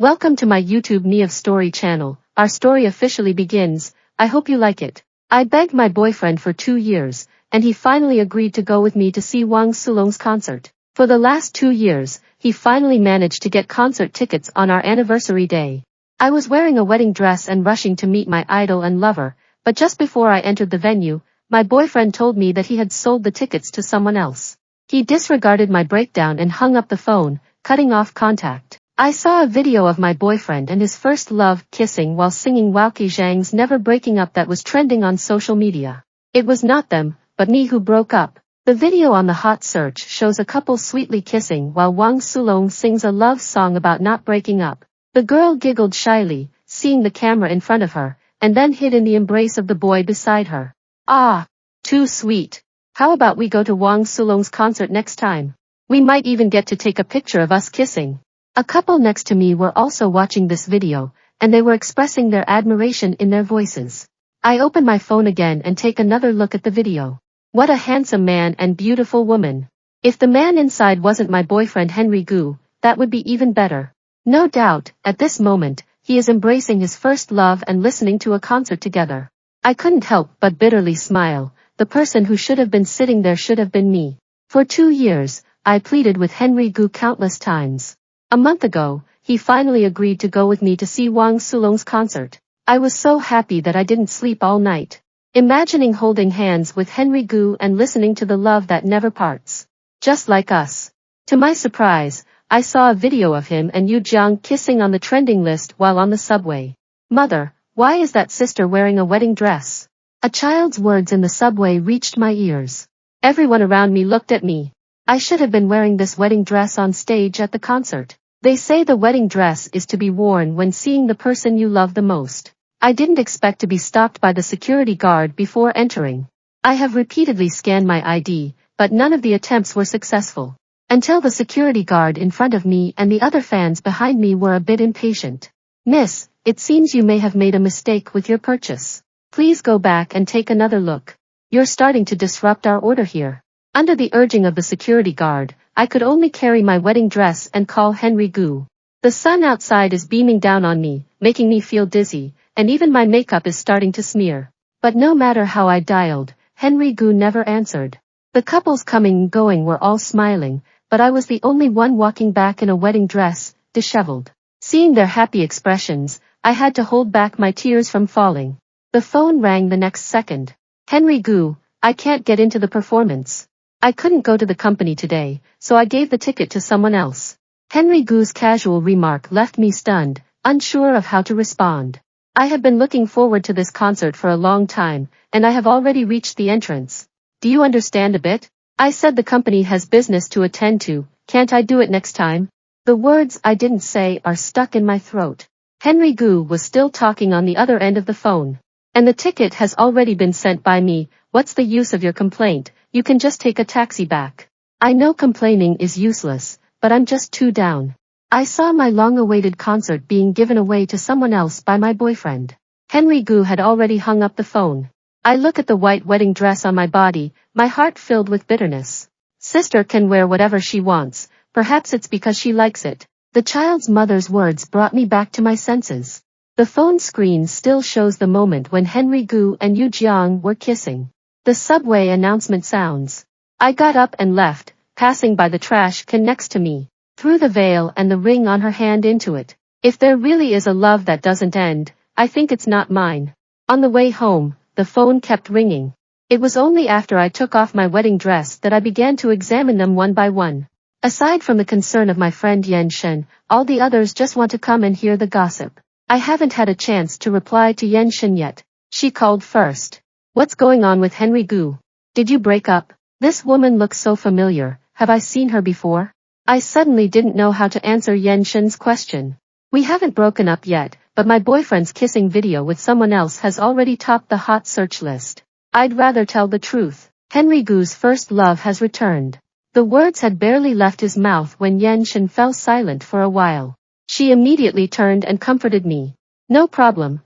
Welcome to my YouTube Niav Story channel. Our story officially begins. I hope you like it. I begged my boyfriend for 2 years, and he finally agreed to go with me to see Wang Sulong's concert. For the last 2 years, he finally managed to get concert tickets on our anniversary day. I was wearing a wedding dress and rushing to meet my idol and lover, but just before I entered the venue, my boyfriend told me that he had sold the tickets to someone else. He disregarded my breakdown and hung up the phone, cutting off contact. I saw a video of my boyfriend and his first love kissing while singing Wauke Zhang's Never Breaking Up that was trending on social media. It was not them, but me who broke up. The video on the hot search shows a couple sweetly kissing while Wang Sulong sings a love song about not breaking up. The girl giggled shyly, seeing the camera in front of her, and then hid in the embrace of the boy beside her. Ah, too sweet. How about we go to Wang Sulong's concert next time? We might even get to take a picture of us kissing. A couple next to me were also watching this video, and they were expressing their admiration in their voices. I open my phone again and take another look at the video. What a handsome man and beautiful woman. If the man inside wasn't my boyfriend Henry Gu, that would be even better. No doubt, at this moment, he is embracing his first love and listening to a concert together. I couldn't help but bitterly smile. The person who should have been sitting there should have been me. For 2 years, I pleaded with Henry Gu countless times. A month ago, he finally agreed to go with me to see Wang Sulong's concert. I was so happy that I didn't sleep all night, imagining holding hands with Henry Gu and listening to the love that never parts. Just like us. To my surprise, I saw a video of him and Yu Jiang kissing on the trending list while on the subway. Mother, why is that sister wearing a wedding dress? A child's words in the subway reached my ears. Everyone around me looked at me. I should have been wearing this wedding dress on stage at the concert. They say the wedding dress is to be worn when seeing the person you love the most. I didn't expect to be stopped by the security guard before entering. I have repeatedly scanned my ID, but none of the attempts were successful. Until the security guard in front of me and the other fans behind me were a bit impatient. Miss, it seems you may have made a mistake with your purchase. Please go back and take another look. You're starting to disrupt our order here. Under the urging of the security guard, I could only carry my wedding dress and call Henry Gu. The sun outside is beaming down on me, making me feel dizzy, and even my makeup is starting to smear. But no matter how I dialed, Henry Gu never answered. The couples coming and going were all smiling, but I was the only one walking back in a wedding dress, disheveled. Seeing their happy expressions, I had to hold back my tears from falling. The phone rang the next second. Henry Gu, I can't get into the performance. I couldn't go to the company today, so I gave the ticket to someone else. Henry Gu's casual remark left me stunned, unsure of how to respond. I have been looking forward to this concert for a long time, and I have already reached the entrance. Do you understand a bit? I said the company has business to attend to, can't I do it next time? The words I didn't say are stuck in my throat. Henry Gu was still talking on the other end of the phone. And the ticket has already been sent by me. What's the use of your complaint? You can just take a taxi back. I know complaining is useless, but I'm just too down. I saw my long-awaited concert being given away to someone else by my boyfriend. Henry Gu had already hung up the phone. I look at the white wedding dress on my body, my heart filled with bitterness. Sister can wear whatever she wants, perhaps it's because she likes it. The child's mother's words brought me back to my senses. The phone screen still shows the moment when Henry Gu and Yu Jiang were kissing. The subway announcement sounds. I got up and left, passing by the trash can next to me, threw the veil and the ring on her hand into it. If there really is a love that doesn't end, I think it's not mine. On the way home, the phone kept ringing. It was only after I took off my wedding dress that I began to examine them one by one. Aside from the concern of my friend Yan Shen, all the others just want to come and hear the gossip. I haven't had a chance to reply to Yan Shen yet. She called first. What's going on with Henry Gu? Did you break up? This woman looks so familiar, have I seen her before? I suddenly didn't know how to answer Yan Shen's question. We haven't broken up yet, but my boyfriend's kissing video with someone else has already topped the hot search list. I'd rather tell the truth. Henry Gu's first love has returned. The words had barely left his mouth when Yan Shen fell silent for a while. She immediately turned and comforted me. No problem,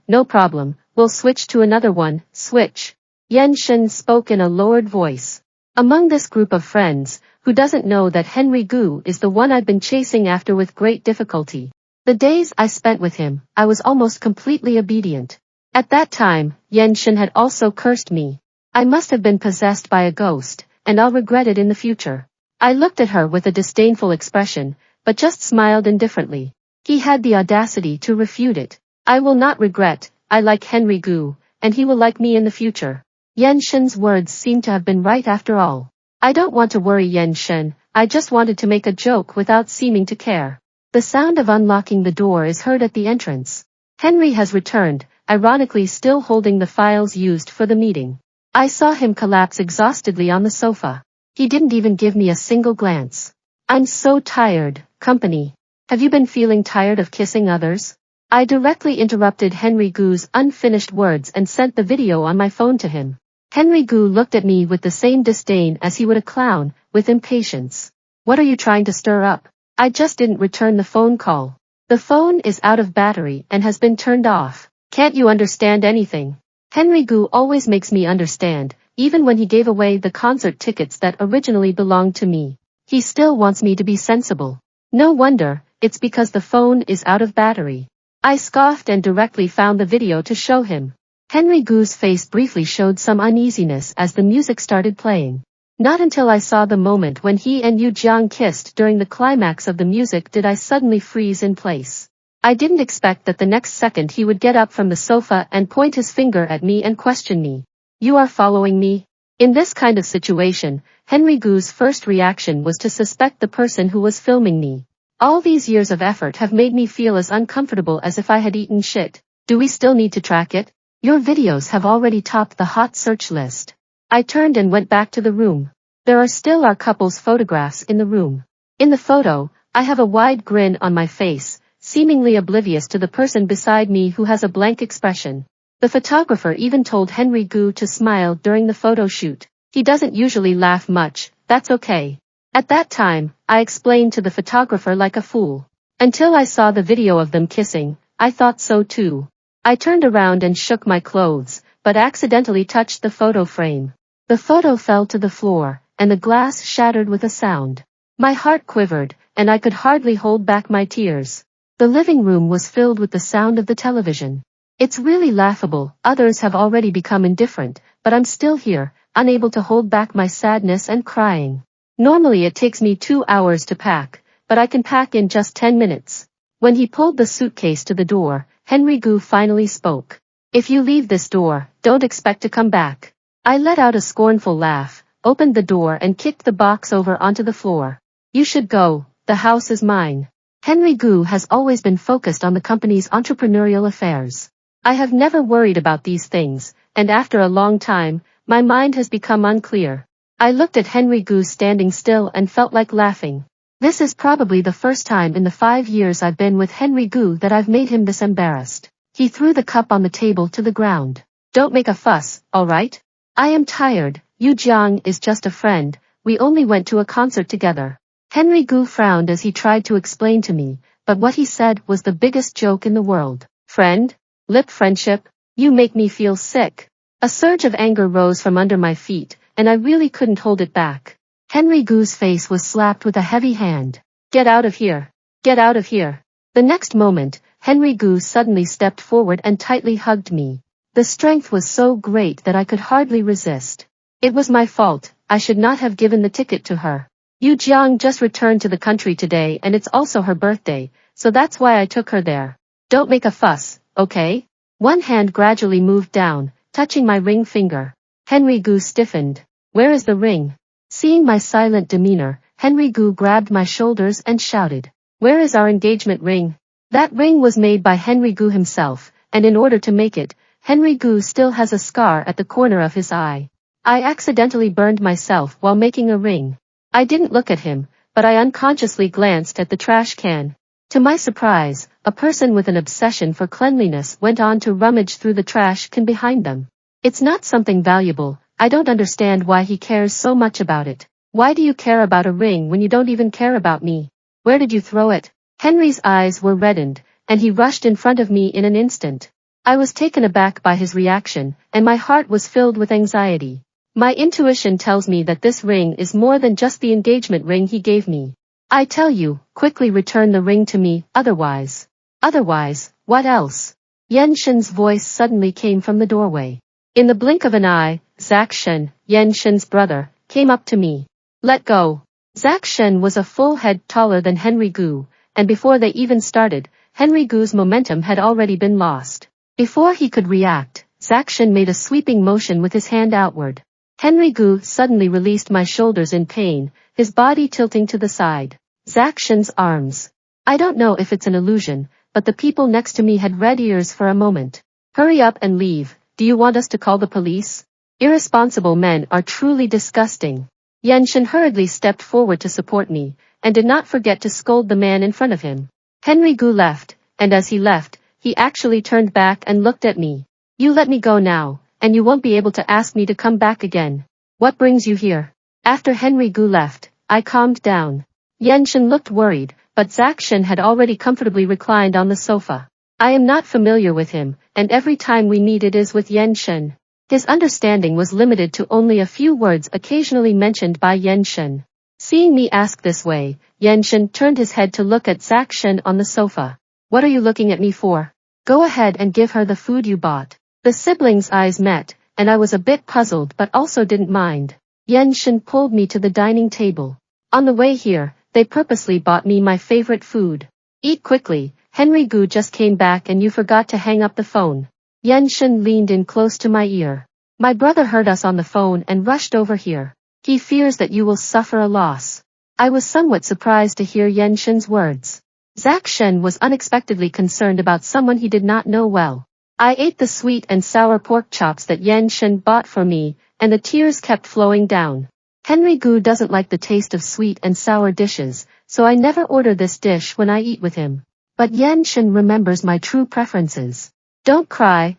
we'll switch to another one, switch. Yan Shen spoke in a lowered voice. Among this group of friends, who doesn't know that Henry Gu is the one I've been chasing after with great difficulty? The days I spent with him, I was almost completely obedient. At that time, Yen Shen had also cursed me. I must have been possessed by a ghost, and I'll regret it in the future. I looked at her with a disdainful expression, but just smiled indifferently. He had the audacity to refute it. I will not regret, I like Henry Gu, and he will like me in the future. Yen Shen's words seemed to have been right after all. I don't want to worry Yen Shen, I just wanted to make a joke without seeming to care. The sound of unlocking the door is heard at the entrance. Henry has returned, ironically still holding the files used for the meeting. I saw him collapse exhaustedly on the sofa. He didn't even give me a single glance. I'm so tired, company. Have you been feeling tired of kissing others? I directly interrupted Henry Gu's unfinished words and sent the video on my phone to him. Henry Gu looked at me with the same disdain as he would a clown, with impatience. What are you trying to stir up? I just didn't return the phone call. The phone is out of battery and has been turned off. Can't you understand anything? Henry Gu always makes me understand, even when he gave away the concert tickets that originally belonged to me. He still wants me to be sensible. No wonder, it's because the phone is out of battery. I scoffed and directly found the video to show him. Henry Gu's face briefly showed some uneasiness as the music started playing. Not until I saw the moment when he and Yu Jiang kissed during the climax of the music did I suddenly freeze in place. I didn't expect that the next second he would get up from the sofa and point his finger at me and question me. You are following me? In this kind of situation, Henry Gu's first reaction was to suspect the person who was filming me. All these years of effort have made me feel as uncomfortable as if I had eaten shit. Do we still need to track it? Your videos have already topped the hot search list. I turned and went back to the room. There are still our couple's photographs in the room. In the photo, I have a wide grin on my face, seemingly oblivious to the person beside me who has a blank expression. The photographer even told Henry Gu to smile during the photo shoot. He doesn't usually laugh much, that's okay. At that time, I explained to the photographer like a fool. Until I saw the video of them kissing, I thought so too. I turned around and shook my clothes, but accidentally touched the photo frame. The photo fell to the floor, and the glass shattered with a sound. My heart quivered, and I could hardly hold back my tears. The living room was filled with the sound of the television. It's really laughable, others have already become indifferent, but I'm still here, unable to hold back my sadness and crying. Normally it takes me 2 hours to pack, but I can pack in just 10 minutes. When he pulled the suitcase to the door, Henry Gu finally spoke. If you leave this door, don't expect to come back. I let out a scornful laugh, opened the door and kicked the box over onto the floor. You should go, the house is mine. Henry Gu has always been focused on the company's entrepreneurial affairs. I have never worried about these things, and after a long time, my mind has become unclear. I looked at Henry Gu standing still and felt like laughing. This is probably the first time in the 5 years I've been with Henry Gu that I've made him this embarrassed. He threw the cup on the table to the ground. Don't make a fuss, alright? I am tired, Yu Jiang is just a friend, we only went to a concert together. Henry Gu frowned as he tried to explain to me, but what he said was the biggest joke in the world. Friend? Lip friendship? You make me feel sick. A surge of anger rose from under my feet, and I really couldn't hold it back. Henry Gu's face was slapped with a heavy hand. Get out of here. Get out of here. The next moment, Henry Gu suddenly stepped forward and tightly hugged me. The strength was so great that I could hardly resist. It was my fault, I should not have given the ticket to her. Yu Jiang just returned to the country today and it's also her birthday, so that's why I took her there. Don't make a fuss, okay? One hand gradually moved down, touching my ring finger. Henry Gu stiffened. Where is the ring? Seeing my silent demeanor, Henry Gu grabbed my shoulders and shouted. Where is our engagement ring? That ring was made by Henry Gu himself, and in order to make it, Henry Gu still has a scar at the corner of his eye. I accidentally burned myself while making a ring. I didn't look at him, but I unconsciously glanced at the trash can. To my surprise, a person with an obsession for cleanliness went on to rummage through the trash can behind them. It's not something valuable, I don't understand why he cares so much about it. Why do you care about a ring when you don't even care about me? Where did you throw it? Henry's eyes were reddened, and he rushed in front of me in an instant. I was taken aback by his reaction, and my heart was filled with anxiety. My intuition tells me that this ring is more than just the engagement ring he gave me. I tell you, quickly return the ring to me, otherwise. Otherwise, what else? Yen Shen's voice suddenly came from the doorway. In the blink of an eye, Zhak Shen, Yen Shen's brother, came up to me. Let go. Zhak Shen was a full head taller than Henry Gu, and before they even started, Henry Gu's momentum had already been lost. Before he could react, Zhak Shen made a sweeping motion with his hand outward. Henry Gu suddenly released my shoulders in pain, his body tilting to the side. Zhak Shen's arms. I don't know if it's an illusion, but the people next to me had red ears for a moment. Hurry up and leave. Do you want us to call the police? Irresponsible men are truly disgusting. Yen Shen hurriedly stepped forward to support me, and did not forget to scold the man in front of him. Henry Gu left, and as he left, he actually turned back and looked at me. You let me go now, and you won't be able to ask me to come back again. What brings you here? After Henry Gu left, I calmed down. Yen Shen looked worried, but Zhak Shen had already comfortably reclined on the sofa. I am not familiar with him, and every time we meet it is with Yen Shen. His understanding was limited to only a few words occasionally mentioned by Yen Shen. Seeing me ask this way, Yen Shen turned his head to look at Zhak Shen on the sofa. What are you looking at me for? Go ahead and give her the food you bought. The siblings' eyes met, and I was a bit puzzled but also didn't mind. Yen Shen pulled me to the dining table. On the way here, they purposely bought me my favorite food. Eat quickly, Henry Gu just came back and you forgot to hang up the phone. Yen Shen leaned in close to my ear. My brother heard us on the phone and rushed over here. He fears that you will suffer a loss. I was somewhat surprised to hear Yen Shen's words. Zhak Shen was unexpectedly concerned about someone he did not know well. I ate the sweet and sour pork chops that Yen Shen bought for me, and the tears kept flowing down. Henry Gu doesn't like the taste of sweet and sour dishes, so I never order this dish when I eat with him. But Yen Shen remembers my true preferences. Don't cry,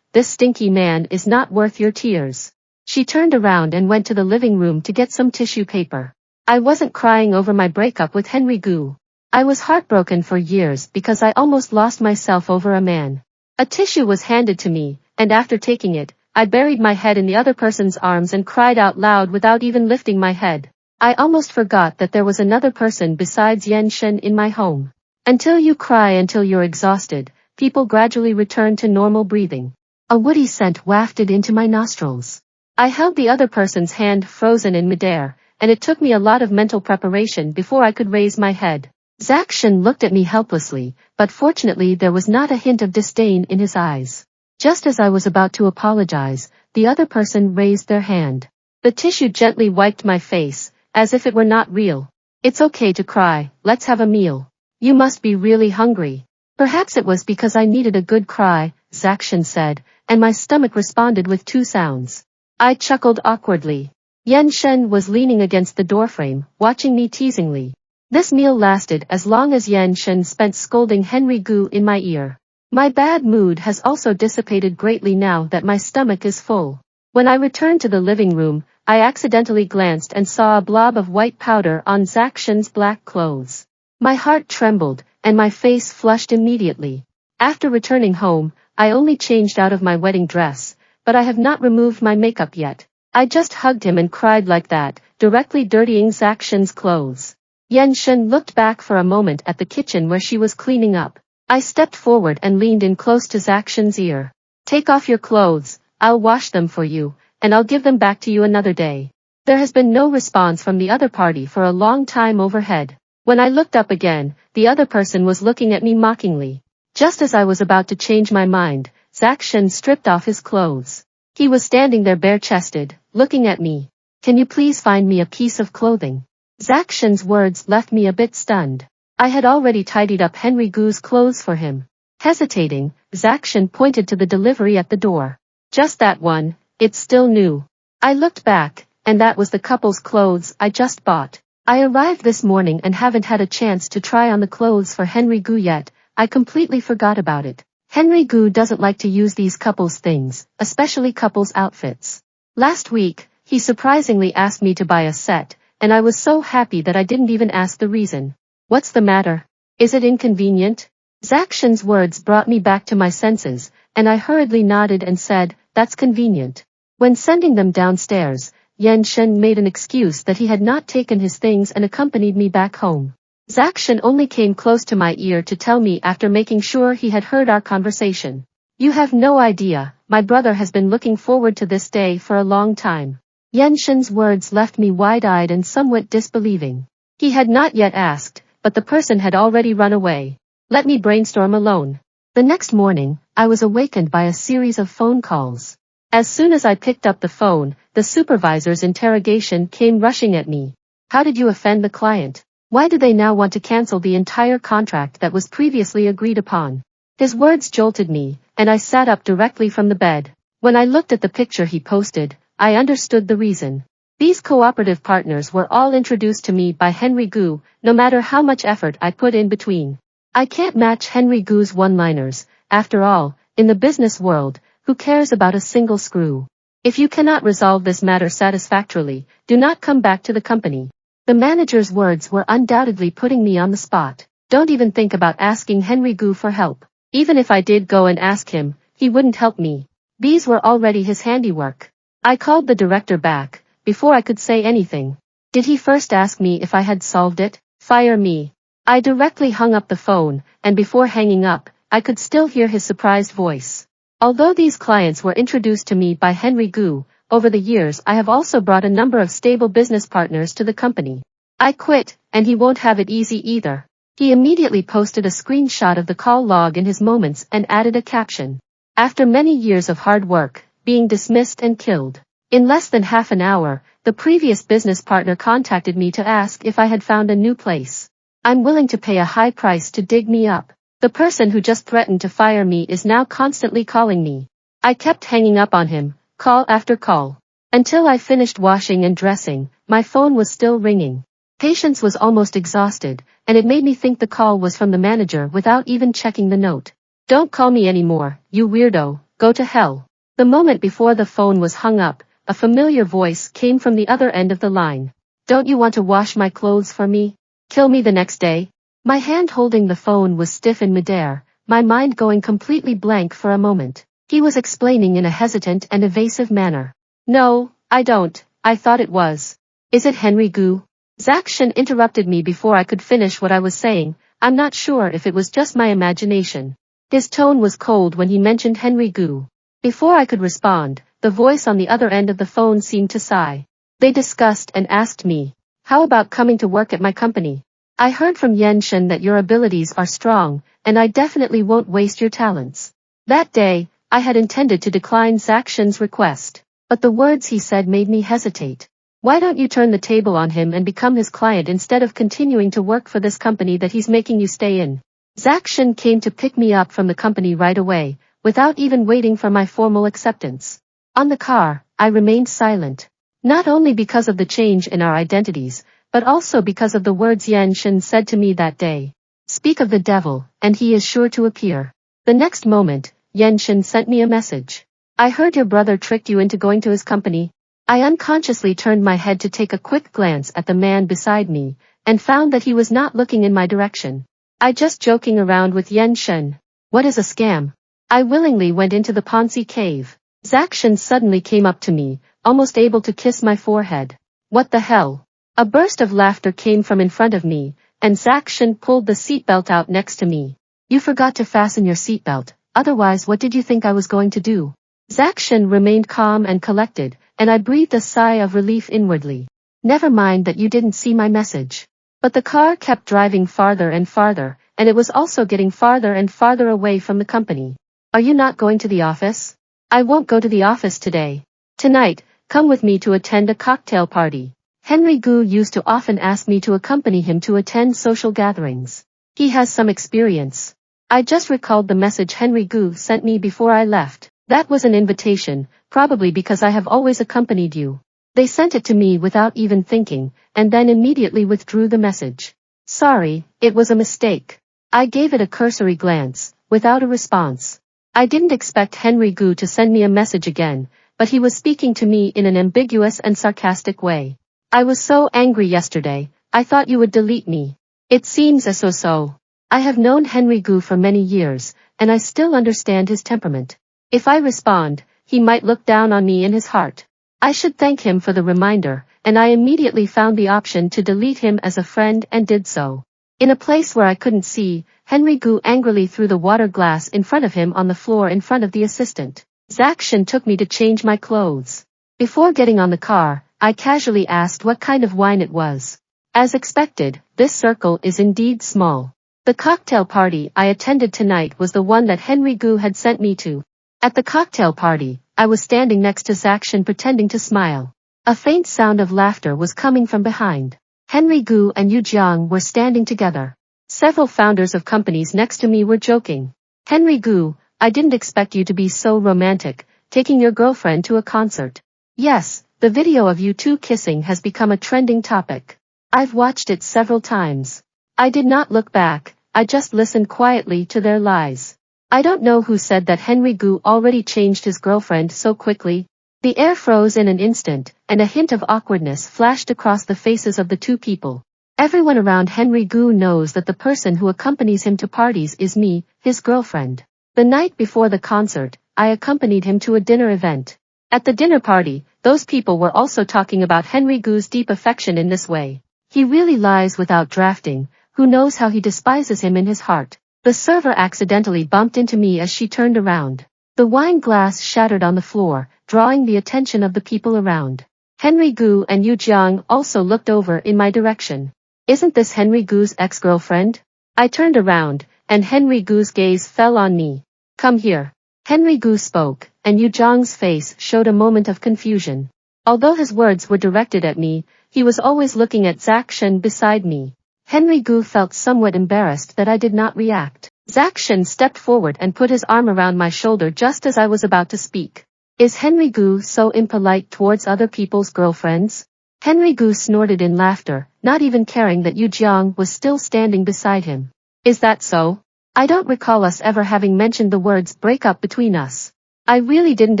this stinky man is not worth your tears. She turned around and went to the living room to get some tissue paper. I wasn't crying over my breakup with Henry Gu. I was heartbroken for years because I almost lost myself over a man. A tissue was handed to me, and after taking it, I buried my head in the other person's arms and cried out loud without even lifting my head. I almost forgot that there was another person besides Yen Shen in my home. Until you cry until you're exhausted, people gradually return to normal breathing. A woody scent wafted into my nostrils. I held the other person's hand frozen in midair, and it took me a lot of mental preparation before I could raise my head. Zhak Shen looked at me helplessly, but fortunately there was not a hint of disdain in his eyes. Just as I was about to apologize, the other person raised their hand. The tissue gently wiped my face, as if it were not real. It's okay to cry, let's have a meal. You must be really hungry. Perhaps it was because I needed a good cry, Zhak Shen said, and my stomach responded with two sounds. I chuckled awkwardly. Yen Shen was leaning against the doorframe, watching me teasingly. This meal lasted as long as Yen Shen spent scolding Henry Gu in my ear. My bad mood has also dissipated greatly now that my stomach is full. When I returned to the living room, I accidentally glanced and saw a blob of white powder on Zhak Shen's black clothes. My heart trembled, and my face flushed immediately. After returning home, I only changed out of my wedding dress, but I have not removed my makeup yet. I just hugged him and cried like that, directly dirtying Zhak Shen's clothes. Yen Shen looked back for a moment at the kitchen where she was cleaning up. I stepped forward and leaned in close to Zhak Shen's ear. Take off your clothes, I'll wash them for you, and I'll give them back to you another day. There has been no response from the other party for a long time overhead. When I looked up again, the other person was looking at me mockingly. Just as I was about to change my mind, Zhak Shen stripped off his clothes. He was standing there bare-chested, looking at me. Can you please find me a piece of clothing? Zhak Shen's words left me a bit stunned. I had already tidied up Henry Gu's clothes for him. Hesitating, Zhak Shen pointed to the delivery at the door. Just that one, it's still new. I looked back, and that was the couple's clothes I just bought. I arrived this morning and haven't had a chance to try on the clothes for Henry Gu yet. I completely forgot about it. Henry Gu doesn't like to use these couples things, especially couples outfits. Last week, he surprisingly asked me to buy a set, and I was so happy that I didn't even ask the reason. What's the matter? Is it inconvenient? Zhak Shen's words brought me back to my senses, and I hurriedly nodded and said, that's convenient. When sending them downstairs, Yen Shen made an excuse that he had not taken his things and accompanied me back home. Zakshin only came close to my ear to tell me after making sure he had heard our conversation. You have no idea, my brother has been looking forward to this day for a long time. Yenshin's words left me wide-eyed and somewhat disbelieving. He had not yet asked, but the person had already run away. Let me brainstorm alone. The next morning, I was awakened by a series of phone calls. As soon as I picked up the phone, the supervisor's interrogation came rushing at me. How did you offend the client? Why do they now want to cancel the entire contract that was previously agreed upon? His words jolted me, and I sat up directly from the bed. When I looked at the picture he posted, I understood the reason. These cooperative partners were all introduced to me by Henry Gu, no matter how much effort I put in between. I can't match Henry Gu's one-liners. After all, in the business world, who cares about a single screw? If you cannot resolve this matter satisfactorily, do not come back to the company. The manager's words were undoubtedly putting me on the spot. Don't even think about asking Henry Gu for help. Even if I did go and ask him, he wouldn't help me. These were already his handiwork. I called the director back, before I could say anything. Did he first ask me if I had solved it? Fire me. I directly hung up the phone, and before hanging up, I could still hear his surprised voice. Although these clients were introduced to me by Henry Gu, over the years I have also brought a number of stable business partners to the company. I quit, and he won't have it easy either. He immediately posted a screenshot of the call log in his moments and added a caption. After many years of hard work, being dismissed and killed. In less than half an hour, the previous business partner contacted me to ask if I had found a new place. I'm willing to pay a high price to dig me up. The person who just threatened to fire me is now constantly calling me. I kept hanging up on him, call after call. Until I finished washing and dressing, my phone was still ringing. Patience was almost exhausted, and it made me think the call was from the manager without even checking the note. Don't call me anymore, you weirdo, go to hell. The moment before the phone was hung up, a familiar voice came from the other end of the line. Don't you want to wash my clothes for me? Kill me the next day? My hand holding the phone was stiff in midair, my mind going completely blank for a moment. He was explaining in a hesitant and evasive manner. No, I don't, I thought it was. Is it Henry Gu? Zakshin interrupted me before I could finish what I was saying. I'm not sure if it was just my imagination. His tone was cold when he mentioned Henry Gu. Before I could respond, the voice on the other end of the phone seemed to sigh. They discussed and asked me, how about coming to work at my company? I heard from Yenshin that your abilities are strong, and I definitely won't waste your talents. That day, I had intended to decline Zakshin's request, but the words he said made me hesitate. Why don't you turn the table on him and become his client instead of continuing to work for this company that he's making you stay in? Zakshin came to pick me up from the company right away, without even waiting for my formal acceptance. On the car, I remained silent. Not only because of the change in our identities, but also because of the words Yenshin said to me that day. Speak of the devil, and he is sure to appear. The next moment, Yenshin sent me a message. I heard your brother tricked you into going to his company. I unconsciously turned my head to take a quick glance at the man beside me, and found that he was not looking in my direction. I just joking around with Yenshin. What is a scam? I willingly went into the Ponzi cave. Zakshin suddenly came up to me, almost able to kiss my forehead. What the hell? A burst of laughter came from in front of me, and Zakshin pulled the seatbelt out next to me. You forgot to fasten your seatbelt, otherwise what did you think I was going to do? Zakshin remained calm and collected, and I breathed a sigh of relief inwardly. Never mind that you didn't see my message. But the car kept driving farther and farther, and it was also getting farther and farther away from the company. Are you not going to the office? I won't go to the office today. Tonight, come with me to attend a cocktail party. Henry Gu used to often ask me to accompany him to attend social gatherings. He has some experience. I just recalled the message Henry Gu sent me before I left. That was an invitation, probably because I have always accompanied you. They sent it to me without even thinking, and then immediately withdrew the message. Sorry, it was a mistake. I gave it a cursory glance, without a response. I didn't expect Henry Gu to send me a message again, but he was speaking to me in an ambiguous and sarcastic way. I was so angry yesterday, I thought you would delete me. It seems as so. I have known Henry Gu for many years, and I still understand his temperament. If I respond, he might look down on me in his heart. I should thank him for the reminder, and I immediately found the option to delete him as a friend and did so. In a place where I couldn't see, Henry Gu angrily threw the water glass in front of him on the floor in front of the assistant. Zakshin took me to change my clothes. Before getting on the car, I casually asked what kind of wine it was. As expected, this circle is indeed small. The cocktail party I attended tonight was the one that Henry Gu had sent me to. At the cocktail party, I was standing next to Zakshin pretending to smile. A faint sound of laughter was coming from behind. Henry Gu and Yu Jiang were standing together. Several founders of companies next to me were joking. Henry Gu, I didn't expect you to be so romantic, taking your girlfriend to a concert. Yes, the video of you two kissing has become a trending topic. I've watched it several times. I did not look back, I just listened quietly to their lies. I don't know who said that Henry Gu already changed his girlfriend so quickly. The air froze in an instant, and a hint of awkwardness flashed across the faces of the two people. Everyone around Henry Gu knows that the person who accompanies him to parties is me, his girlfriend. The night before the concert, I accompanied him to a dinner event. At the dinner party, those people were also talking about Henry Gu's deep affection in this way. He really lies without drafting, who knows how he despises him in his heart. The server accidentally bumped into me as she turned around. The wine glass shattered on the floor, drawing the attention of the people around. Henry Gu and Yu Jiang also looked over in my direction. Isn't this Henry Gu's ex-girlfriend? I turned around, and Henry Gu's gaze fell on me. Come here. Henry Gu spoke, and Yu Jiang's face showed a moment of confusion. Although his words were directed at me, he was always looking at Zakshin beside me. Henry Gu felt somewhat embarrassed that I did not react. Zakshin stepped forward and put his arm around my shoulder just as I was about to speak. Is Henry Gu so impolite towards other people's girlfriends? Henry Gu snorted in laughter, not even caring that Yu Jiang was still standing beside him. Is that so? I don't recall us ever having mentioned the words break up between us. I really didn't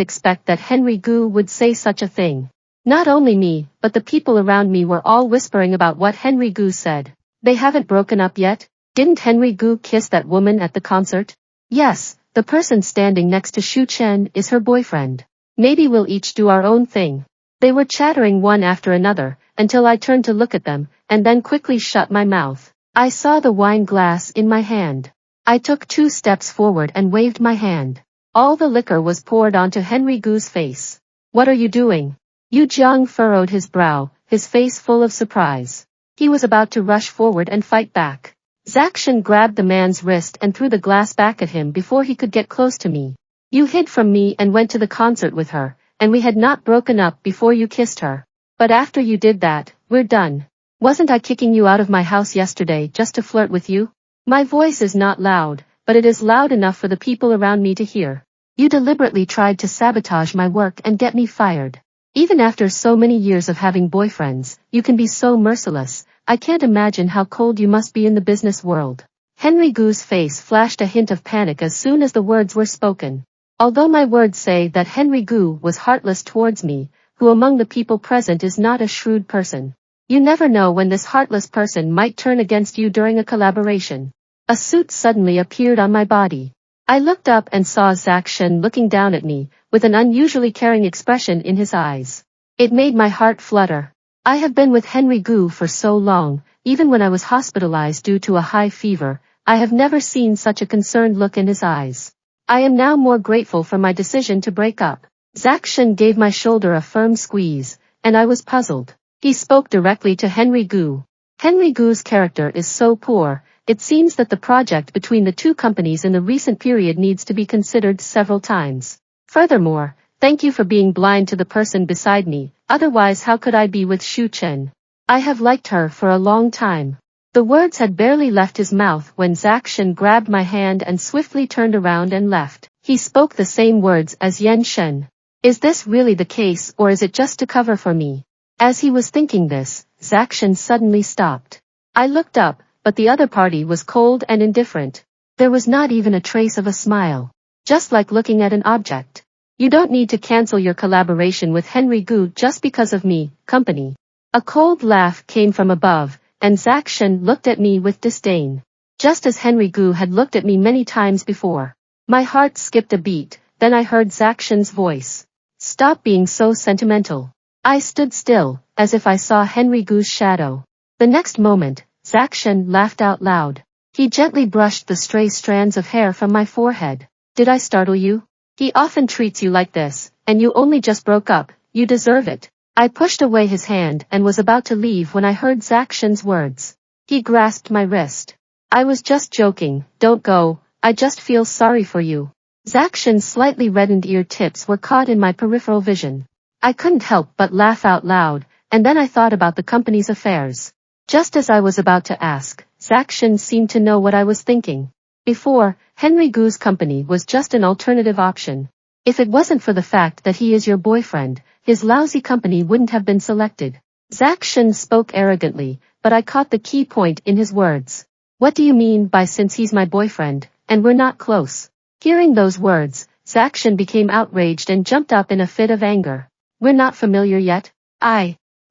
expect that Henry Gu would say such a thing. Not only me, but the people around me were all whispering about what Henry Gu said. They haven't broken up yet? Didn't Henry Gu kiss that woman at the concert? Yes, the person standing next to Shu Chen is her boyfriend. Maybe we'll each do our own thing. They were chattering one after another, until I turned to look at them, and then quickly shut my mouth. I saw the wine glass in my hand. I took 2 steps forward and waved my hand. All the liquor was poured onto Henry Gu's face. What are you doing? Yu Jiang furrowed his brow, his face full of surprise. He was about to rush forward and fight back. Zakshin grabbed the man's wrist and threw the glass back at him before he could get close to me. You hid from me and went to the concert with her, and we had not broken up before you kissed her. But after you did that, we're done. Wasn't I kicking you out of my house yesterday just to flirt with you? My voice is not loud, but it is loud enough for the people around me to hear. You deliberately tried to sabotage my work and get me fired. Even after so many years of having boyfriends, you can be so merciless. I can't imagine how cold you must be in the business world. Henry Gu's face flashed a hint of panic as soon as the words were spoken. Although my words say that Henry Gu was heartless towards me, who among the people present is not a shrewd person. You never know when this heartless person might turn against you during a collaboration. A suit suddenly appeared on my body. I looked up and saw Zakshin looking down at me, with an unusually caring expression in his eyes. It made my heart flutter. I have been with Henry Gu for so long, even when I was hospitalized due to a high fever, I have never seen such a concerned look in his eyes. I am now more grateful for my decision to break up. Zakshin gave my shoulder a firm squeeze, and I was puzzled. He spoke directly to Henry Gu. Henry Gu's character is so poor, it seems that the project between the two companies in the recent period needs to be considered several times. Furthermore, thank you for being blind to the person beside me, otherwise how could I be with Shu Chen? I have liked her for a long time. The words had barely left his mouth when Zakshin grabbed my hand and swiftly turned around and left. He spoke the same words as Yan Shen. Is this really the case or is it just to cover for me? As he was thinking this, Zakshin suddenly stopped. I looked up, but the other party was cold and indifferent. There was not even a trace of a smile. Just like looking at an object. You don't need to cancel your collaboration with Henry Gu just because of me, company. A cold laugh came from above, and Zakshin looked at me with disdain. Just as Henry Gu had looked at me many times before. My heart skipped a beat, then I heard Zakshin's voice. Stop being so sentimental. I stood still, as if I saw Henry Gu's shadow. The next moment, Zakshin laughed out loud. He gently brushed the stray strands of hair from my forehead. Did I startle you? He often treats you like this, and you only just broke up, you deserve it. I pushed away his hand and was about to leave when I heard Zakshin's words. He grasped my wrist. I was just joking, don't go, I just feel sorry for you. Zakshin's slightly reddened ear tips were caught in my peripheral vision. I couldn't help but laugh out loud, and then I thought about the company's affairs. Just as I was about to ask, Zakshin seemed to know what I was thinking. Before, Henry Gu's company was just an alternative option. If it wasn't for the fact that he is your boyfriend, his lousy company wouldn't have been selected. Zakshin spoke arrogantly, but I caught the key point in his words. What do you mean by since he's my boyfriend, and we're not close? Hearing those words, Zakshin became outraged and jumped up in a fit of anger. We're not familiar yet?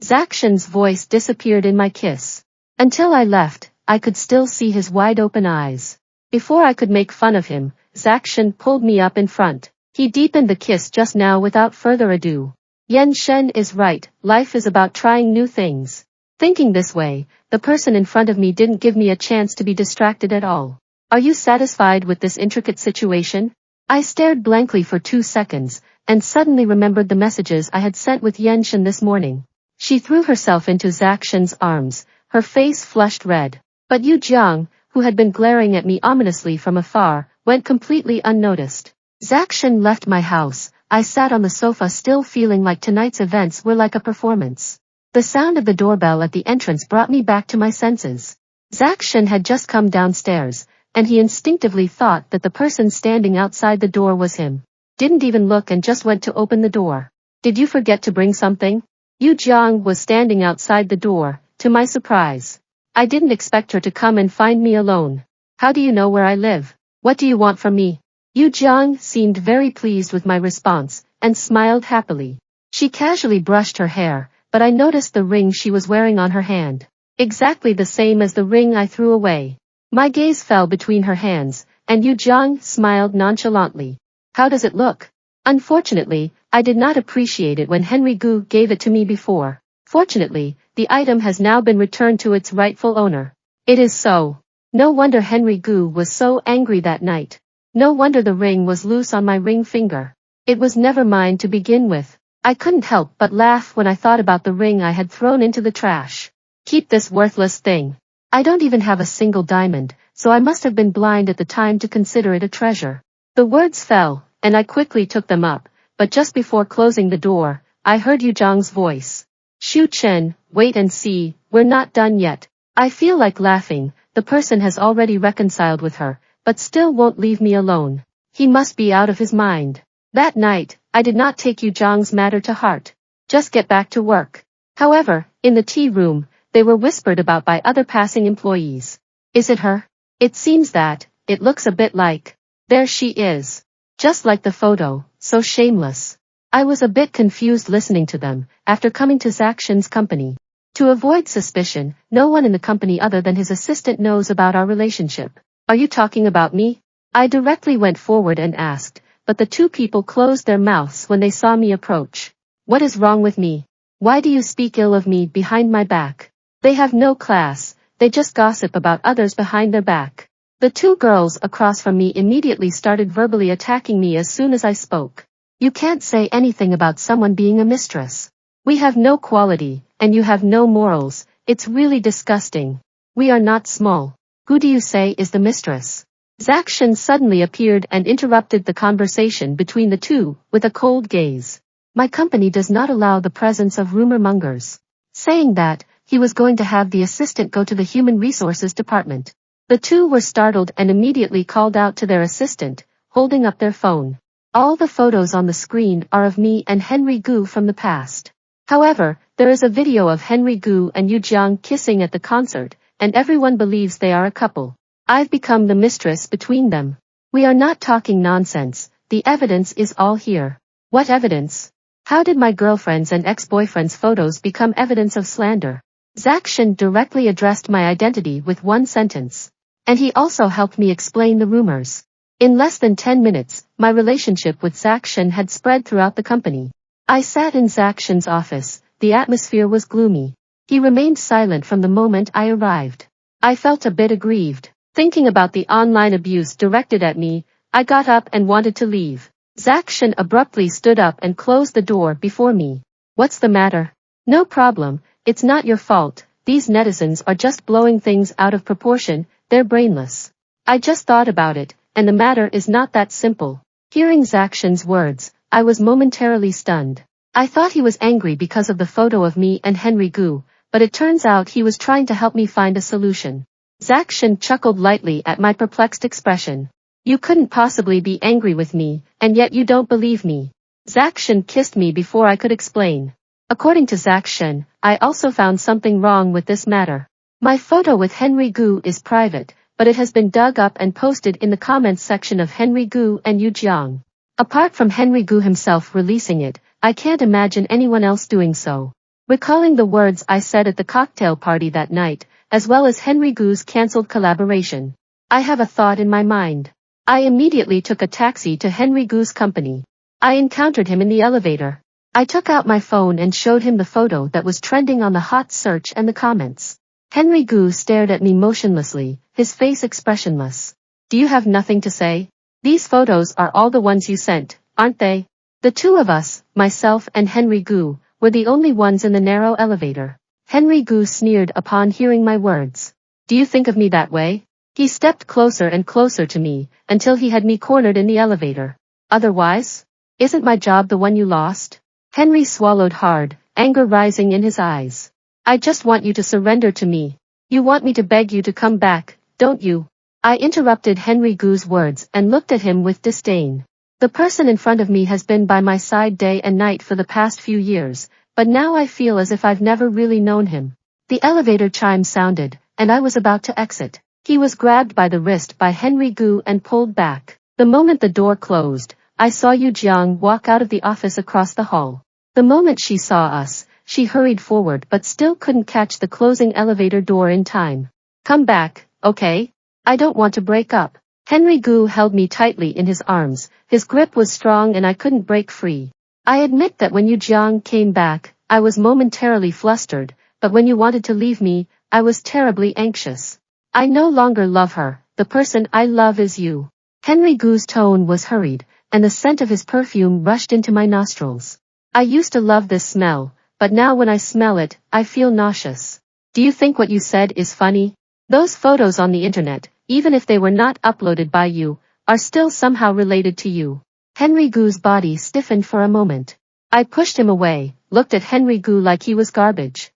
Zakshin's voice disappeared in my kiss. Until I left, I could still see his wide-open eyes. Before I could make fun of him, Zakshin pulled me up in front. He deepened the kiss just now without further ado. Yan Shen is right, life is about trying new things. Thinking this way, the person in front of me didn't give me a chance to be distracted at all. Are you satisfied with this intricate situation? I stared blankly for 2 seconds, and suddenly remembered the messages I had sent with Yan Shen this morning. She threw herself into Zakshin's arms, her face flushed red. But Yu Jiang, who had been glaring at me ominously from afar, went completely unnoticed. Zakshin left my house. I sat on the sofa still feeling like tonight's events were like a performance. The sound of the doorbell at the entrance brought me back to my senses. Zakshin had just come downstairs, and he instinctively thought that the person standing outside the door was him. Didn't even look and just went to open the door. Did you forget to bring something? Yu Jiang was standing outside the door, to my surprise. I didn't expect her to come and find me alone. How do you know where I live? What do you want from me? Yu Jiang seemed very pleased with my response, and smiled happily. She casually brushed her hair, but I noticed the ring she was wearing on her hand. Exactly the same as the ring I threw away. My gaze fell between her hands, and Yu Jiang smiled nonchalantly. How does it look? Unfortunately, I did not appreciate it when Henry Gu gave it to me before. Fortunately, the item has now been returned to its rightful owner. It is so. No wonder Henry Gu was so angry that night. No wonder the ring was loose on my ring finger. It was never mine to begin with. I couldn't help but laugh when I thought about the ring I had thrown into the trash. Keep this worthless thing. I don't even have a single diamond, so I must have been blind at the time to consider it a treasure. The words fell, and I quickly took them up, but just before closing the door, I heard Yu Jiang's voice. Shu Chen, wait and see, we're not done yet. I feel like laughing, the person has already reconciled with her, but still won't leave me alone. He must be out of his mind. That night, I did not take Yu Jiang's matter to heart. Just get back to work. However, in the tea room, they were whispered about by other passing employees. Is it her? It seems that, it looks a bit like. There she is. Just like the photo, so shameless. I was a bit confused listening to them, after coming to Zakshin's company. To avoid suspicion, no one in the company other than his assistant knows about our relationship. Are you talking about me? I directly went forward and asked, but the two people closed their mouths when they saw me approach. What is wrong with me? Why do you speak ill of me behind my back? They have no class, they just gossip about others behind their back. The two girls across from me immediately started verbally attacking me as soon as I spoke. You can't say anything about someone being a mistress. We have no quality, and you have no morals, it's really disgusting. We are not small. Who do you say is the mistress? Zakshin suddenly appeared and interrupted the conversation between the two, with a cold gaze. My company does not allow the presence of rumor mongers. Saying that, he was going to have the assistant go to the human resources department. The two were startled and immediately called out to their assistant, holding up their phone. All the photos on the screen are of me and Henry Gu from the past. However, there is a video of Henry Gu and Yu Jiang kissing at the concert, and everyone believes they are a couple. I've become the mistress between them. We are not talking nonsense, the evidence is all here. What evidence? How did my girlfriend's and ex-boyfriend's photos become evidence of slander? Zakshin directly addressed my identity with one sentence. And he also helped me explain the rumors. In less than 10 minutes, my relationship with Zakshin had spread throughout the company. I sat in Zakshin's office, the atmosphere was gloomy. He remained silent from the moment I arrived. I felt a bit aggrieved. Thinking about the online abuse directed at me, I got up and wanted to leave. Zakshin abruptly stood up and closed the door before me. What's the matter? No problem, it's not your fault, these netizens are just blowing things out of proportion, they're brainless. I just thought about it, and the matter is not that simple. Hearing Zakshin's words, I was momentarily stunned. I thought he was angry because of the photo of me and Henry Gu, but it turns out he was trying to help me find a solution. Zakshin chuckled lightly at my perplexed expression. You couldn't possibly be angry with me, and yet you don't believe me. Zakshin kissed me before I could explain. According to Zakshin, I also found something wrong with this matter. My photo with Henry Gu is private, but it has been dug up and posted in the comments section of Henry Gu and Yu Jiang. Apart from Henry Gu himself releasing it, I can't imagine anyone else doing so. Recalling the words I said at the cocktail party that night, as well as Henry Gu's cancelled collaboration, I have a thought in my mind. I immediately took a taxi to Henry Gu's company. I encountered him in the elevator. I took out my phone and showed him the photo that was trending on the hot search and the comments. Henry Gu stared at me motionlessly, his face expressionless. Do you have nothing to say? These photos are all the ones you sent, aren't they? The two of us, myself and Henry Gu, were the only ones in the narrow elevator. Henry Gu sneered upon hearing my words. Do you think of me that way? He stepped closer and closer to me, until he had me cornered in the elevator. Otherwise? Isn't my job the one you lost? Henry swallowed hard, anger rising in his eyes. I just want you to surrender to me. You want me to beg you to come back, don't you? I interrupted Henry Gu's words and looked at him with disdain. The person in front of me has been by my side day and night for the past few years, but now I feel as if I've never really known him. The elevator chime sounded, and I was about to exit. He was grabbed by the wrist by Henry Gu and pulled back. The moment the door closed, I saw Yu Jiang walk out of the office across the hall. The moment she saw us, she hurried forward but still couldn't catch the closing elevator door in time. Come back, okay? I don't want to break up. Henry Gu held me tightly in his arms, his grip was strong and I couldn't break free. I admit that when Yu Jiang came back, I was momentarily flustered, but when you wanted to leave me, I was terribly anxious. I no longer love her, the person I love is you. Henry Gu's tone was hurried, and the scent of his perfume rushed into my nostrils. I used to love this smell, but now when I smell it, I feel nauseous. Do you think what you said is funny? Those photos on the internet, even if they were not uploaded by you, are still somehow related to you. Henry Gu's body stiffened for a moment. I pushed him away, looked at Henry Gu like he was garbage.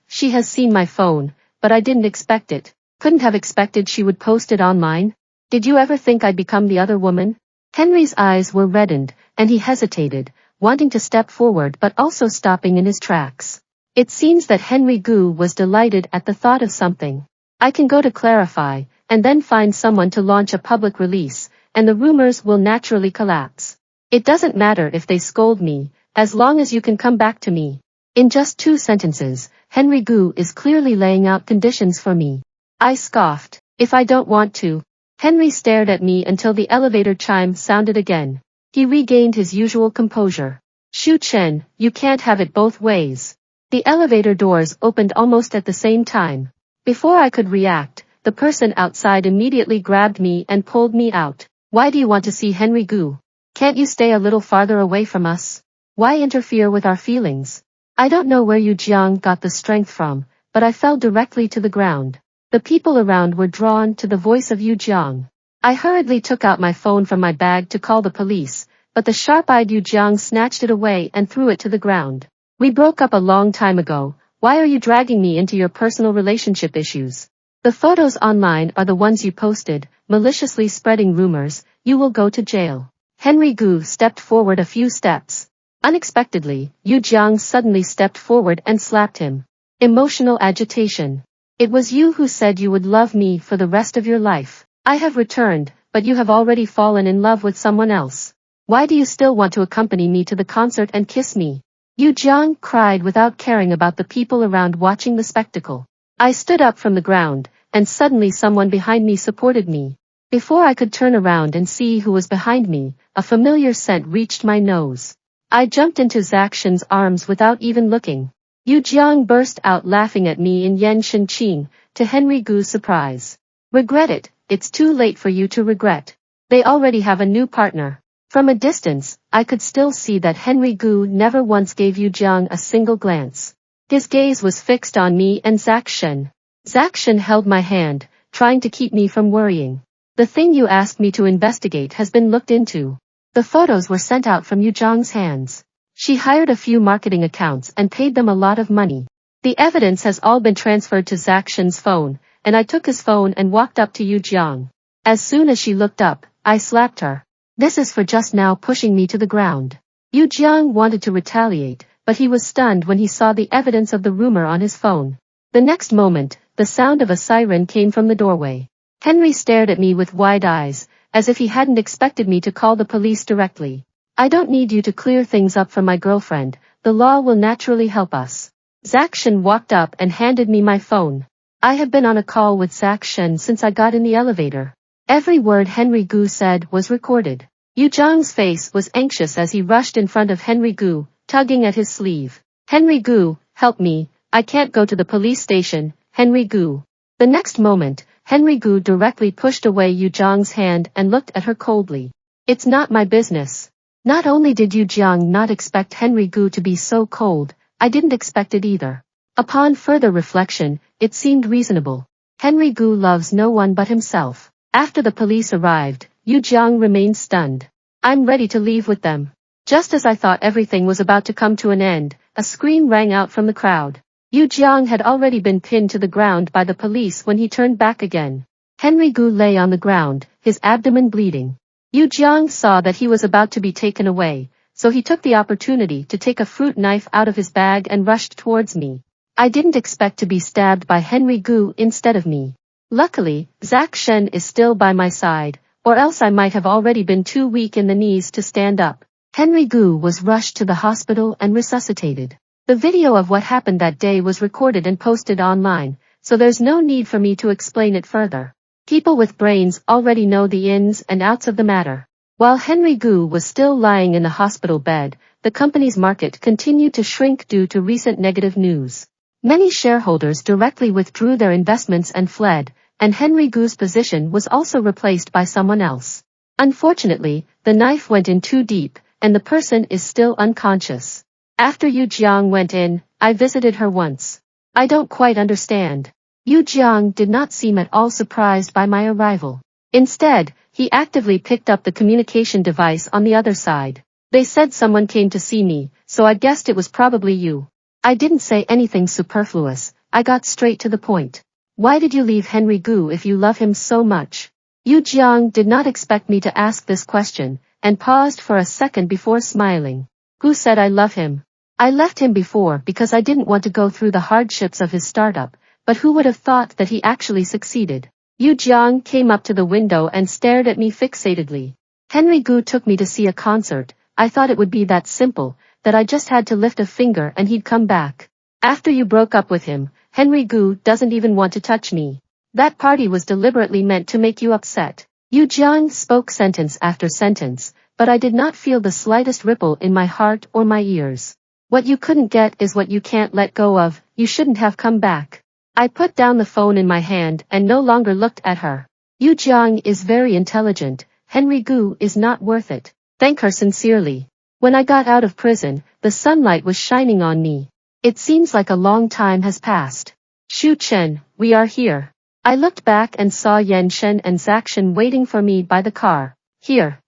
She has seen my phone, but I didn't expect it. Couldn't have expected she would post it online. Did you ever think I'd become the other woman? Henry's eyes were reddened, and he hesitated, wanting to step forward but also stopping in his tracks. It seems that Henry Gu was delighted at the thought of something. I can go to clarify, and then find someone to launch a public release, and the rumors will naturally collapse. It doesn't matter if they scold me, as long as you can come back to me. In just 2 sentences, Henry Gu is clearly laying out conditions for me. I scoffed. If I don't want to. Henry stared at me until the elevator chime sounded again. He regained his usual composure. Shu Chen, you can't have it both ways. The elevator doors opened almost at the same time. Before I could react, the person outside immediately grabbed me and pulled me out. Why do you want to see Henry Gu? Can't you stay a little farther away from us? Why interfere with our feelings? I don't know where Yu Jiang got the strength from, but I fell directly to the ground. The people around were drawn to the voice of Yu Jiang. I hurriedly took out my phone from my bag to call the police, but the sharp-eyed Yu Jiang snatched it away and threw it to the ground. We broke up a long time ago. Why are you dragging me into your personal relationship issues? The photos online are the ones you posted, maliciously spreading rumors. You will go to jail. Henry Gu stepped forward a few steps. Unexpectedly, Yu Jiang suddenly stepped forward and slapped him. Emotional agitation. It was you who said you would love me for the rest of your life. I have returned, but you have already fallen in love with someone else. Why do you still want to accompany me to the concert and kiss me? Yu Jiang cried without caring about the people around watching the spectacle. I stood up from the ground, and suddenly someone behind me supported me. Before I could turn around and see who was behind me, a familiar scent reached my nose. I jumped into Zakshin's arms without even looking. Yu Jiang burst out laughing at me in Yan Shenqing, to Henry Gu's surprise. Regret it, it's too late for you to regret. They already have a new partner. From a distance, I could still see that Henry Gu never once gave Yu Jiang a single glance. His gaze was fixed on me and Zach Shen. Zach Shen held my hand, trying to keep me from worrying. The thing you asked me to investigate has been looked into. The photos were sent out from Yu Jiang's hands. She hired a few marketing accounts and paid them a lot of money. The evidence has all been transferred to Zach Shen's phone, and I took his phone and walked up to Yu Jiang. As soon as she looked up, I slapped her. This is for just now pushing me to the ground. Yu Jiang wanted to retaliate, but he was stunned when he saw the evidence of the rumor on his phone. The next moment, the sound of a siren came from the doorway. Henry stared at me with wide eyes, as if he hadn't expected me to call the police directly. I don't need you to clear things up for my girlfriend, the law will naturally help us. Zach Shen walked up and handed me my phone. I have been on a call with Zach Shen since I got in the elevator. Every word Henry Gu said was recorded. Yu Jiang's face was anxious as he rushed in front of Henry Gu, tugging at his sleeve. Henry Gu, help me, I can't go to the police station, Henry Gu. The next moment, Henry Gu directly pushed away Yu Jiang's hand and looked at her coldly. It's not my business. Not only did Yu Jiang not expect Henry Gu to be so cold, I didn't expect it either. Upon further reflection, it seemed reasonable. Henry Gu loves no one but himself. After the police arrived, Yu Jiang remained stunned. I'm ready to leave with them. Just as I thought everything was about to come to an end, a scream rang out from the crowd. Yu Jiang had already been pinned to the ground by the police when he turned back again. Henry Gu lay on the ground, his abdomen bleeding. Yu Jiang saw that he was about to be taken away, so he took the opportunity to take a fruit knife out of his bag and rushed towards me. I didn't expect to be stabbed by Henry Gu instead of me. Luckily, Zach Shen is still by my side, or else I might have already been too weak in the knees to stand up. Henry Gu was rushed to the hospital and resuscitated. The video of what happened that day was recorded and posted online, so there's no need for me to explain it further. People with brains already know the ins and outs of the matter. While Henry Gu was still lying in the hospital bed, the company's market continued to shrink due to recent negative news. Many shareholders directly withdrew their investments and fled, and Henry Gu's position was also replaced by someone else. Unfortunately, the knife went in too deep, and the person is still unconscious. After Yu Jiang went in, I visited her once. I don't quite understand. Yu Jiang did not seem at all surprised by my arrival. Instead, he actively picked up the communication device on the other side. They said someone came to see me, so I guessed it was probably you. I didn't say anything superfluous, I got straight to the point. Why did you leave Henry Gu if you love him so much? Yu Jiang did not expect me to ask this question, and paused for a second before smiling. Gu said I love him. I left him before because I didn't want to go through the hardships of his startup, but who would have thought that he actually succeeded? Yu Jiang came up to the window and stared at me fixatedly. Henry Gu took me to see a concert. I thought it would be that simple, that I just had to lift a finger and he'd come back. After you broke up with him, Henry Gu doesn't even want to touch me. That party was deliberately meant to make you upset. Yu Jiang spoke sentence after sentence, but I did not feel the slightest ripple in my heart or my ears. What you couldn't get is what you can't let go of, you shouldn't have come back. I put down the phone in my hand and no longer looked at her. Yu Jiang is very intelligent, Henry Gu is not worth it. Thank her sincerely. When I got out of prison, the sunlight was shining on me. It seems like a long time has passed. Shu Chen, we are here. I looked back and saw Yan Shen and Zach Shen waiting for me by the car. Here.